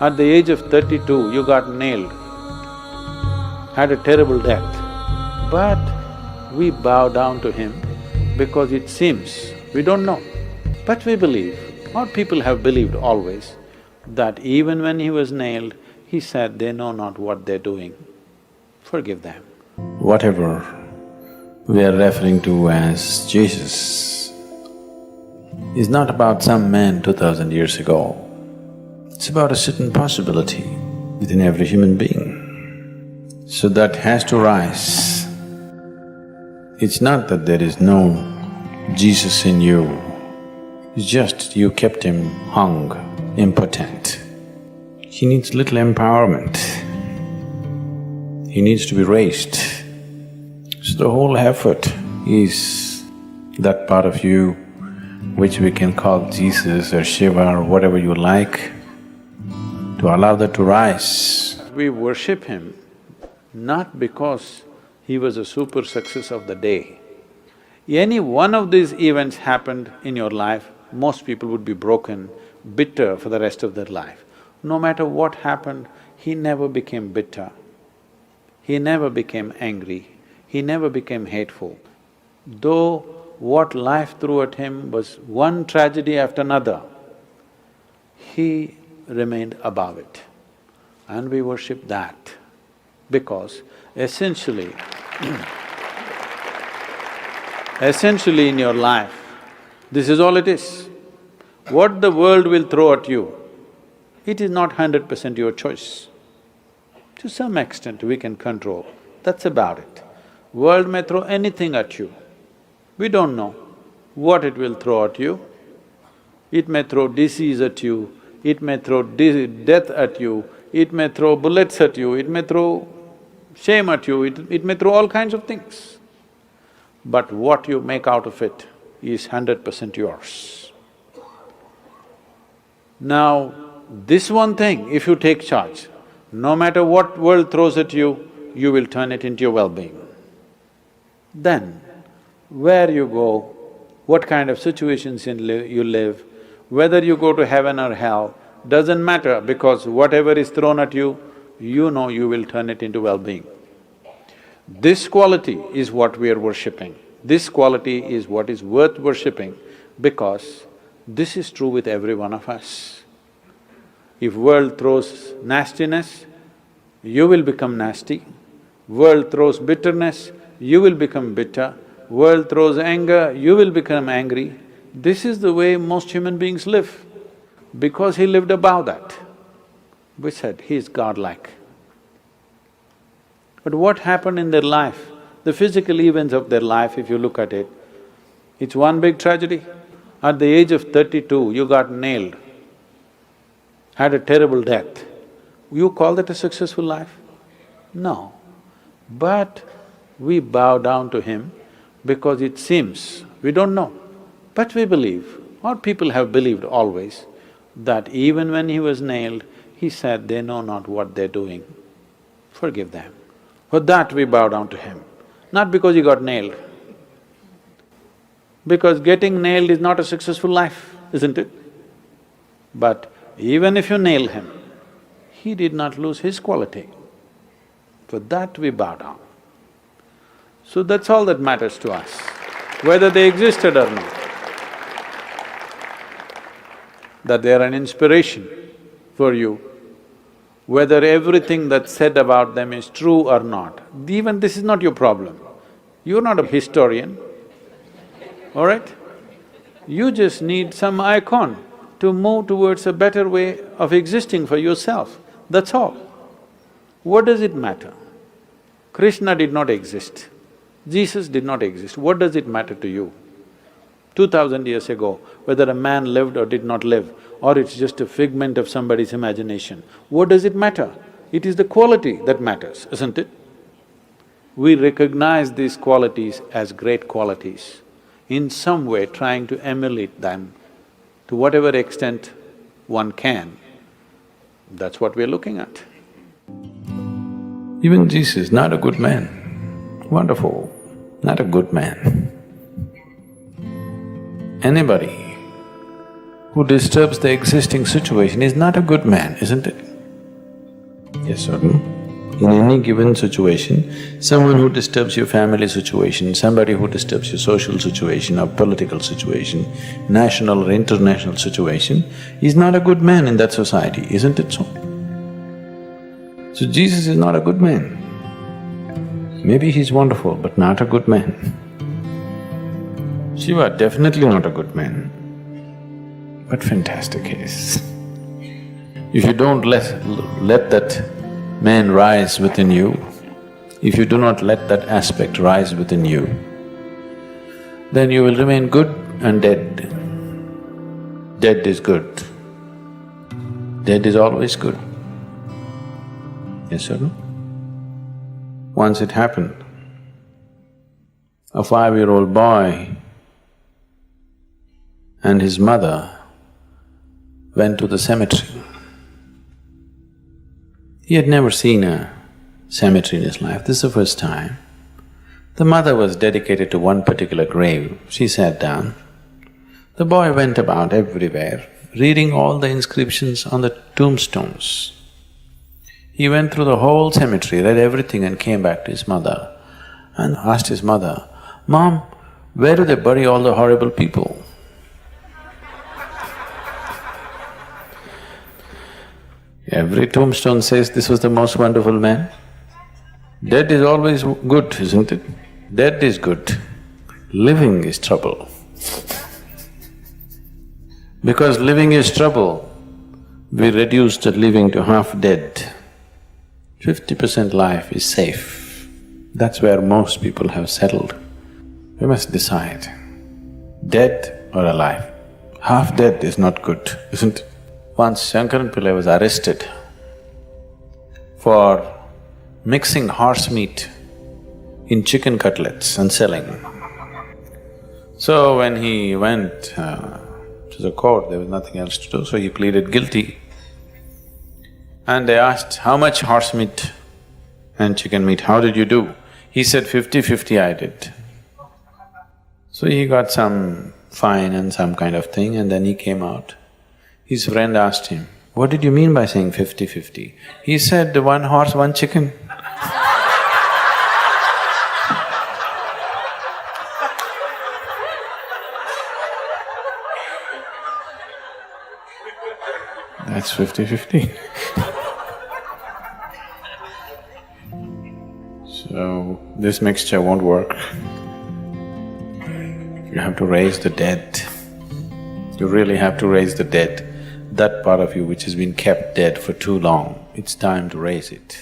At the age of 32, you got nailed, had a terrible death. But we bow down to him because it seems, we don't know, but we believe, or people have believed always, that even when he was nailed, he said, they know not what they're doing, forgive them. Whatever we are referring to as Jesus is not about some man 2000 years ago. It's about a certain possibility within every human being. So that has to rise. It's not that there is no Jesus in you, it's just you kept him hung, impotent. He needs little empowerment. He needs to be raised. So the whole effort is that part of you which we can call Jesus or Shiva or whatever you like, to allow that to rise. We worship him not because he was a super success of the day. Any one of these events happened in your life, most people would be broken, bitter for the rest of their life. No matter what happened, he never became bitter. He never became angry. He never became hateful. Though what life threw at him was one tragedy after another, he remained above it. And we worship that because essentially essentially in your life, this is all it is. What the world will throw at you, it is not 100% your choice. To some extent we can control, that's about it. World may throw anything at you, we don't know what it will throw at you. It may throw disease at you, it may throw death at you, it may throw bullets at you, it may throw shame at you, it may throw all kinds of things. But what you make out of it is 100% yours. Now, this one thing, if you take charge, no matter what world throws at you, you will turn it into your well-being. Then, where you go, what kind of situations you live, whether you go to heaven or hell, doesn't matter because whatever is thrown at you, you know you will turn it into well-being. This quality is what we are worshipping. This quality is what is worth worshipping because this is true with every one of us. If world throws nastiness, you will become nasty. World throws bitterness, you will become bitter. World throws anger, you will become angry. This is the way most human beings live. Because he lived above that, we said he is godlike. But what happened in their life, the physical events of their life, if you look at it, it's one big tragedy. At the age of 32, you got nailed, had a terrible death. You call that a successful life? No. But we bow down to him because it seems, we don't know, but we believe, or people have believed always, that even when he was nailed, he said, they know not what they're doing, forgive them. For that we bow down to him, not because he got nailed. Because getting nailed is not a successful life, isn't it? But even if you nail him, he did not lose his quality. For that we bow down. So that's all that matters to us, whether they existed or not. That they are an inspiration for you, whether everything that's said about them is true or not. Even this is not your problem. You're not a historian, all right? You just need some icon to move towards a better way of existing for yourself, that's all. What does it matter? Krishna did not exist, Jesus did not exist, what does it matter to you? 2000 years ago, whether a man lived or did not live, or it's just a figment of somebody's imagination, what does it matter? It is the quality that matters, isn't it? We recognize these qualities as great qualities, in some way trying to emulate them to whatever extent one can. That's what we're looking at. Even Jesus, not a good man, wonderful, not a good man. Anybody who disturbs the existing situation is not a good man, isn't it? Yes or no? In any given situation, someone who disturbs your family situation, somebody who disturbs your social situation or political situation, national or international situation, is not a good man in that society, isn't it so? So Jesus is not a good man. Maybe he's wonderful, but not a good man. Shiva, definitely not a good man, but fantastic he is. If you don't let that man rise within you, if you do not let that aspect rise within you, then you will remain good and dead. Dead is good. Dead is always good. Yes or no? Once it happened, a 5-year-old boy and his mother went to the cemetery. He had never seen a cemetery in his life, this is the first time. The mother was dedicated to one particular grave, she sat down. The boy went about everywhere, reading all the inscriptions on the tombstones. He went through the whole cemetery, read everything and came back to his mother and asked his mother, "Mom, where do they bury all the horrible people?" Every tombstone says this was the most wonderful man. Dead is always good, isn't it? Dead is good, living is trouble. Because living is trouble, we reduce the living to half dead. 50% life is safe. That's where most people have settled. We must decide, dead or alive. Half dead is not good, isn't it? Once Shankaran Pillai was arrested for mixing horse meat in chicken cutlets and selling. So when he went to the court, there was nothing else to do, so he pleaded guilty. And they asked, "How much horse meat and chicken meat, how did you do?" He said, 50-50 I did. So he got some fine and some kind of thing and then he came out. His friend asked him, "What did you mean by saying 50-50? He said, "1 horse, 1 chicken." That's 50-50. So, this mixture won't work. You have to raise the dead. You really have to raise the dead. That part of you which has been kept dead for too long, it's time to raise it.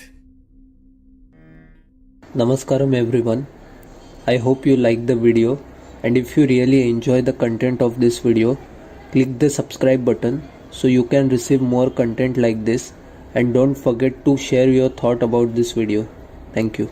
Namaskaram everyone. I hope you like the video, and if you really enjoy the content of this video, click the subscribe button so you can receive more content like this, and don't forget to share your thought about this video. Thank you.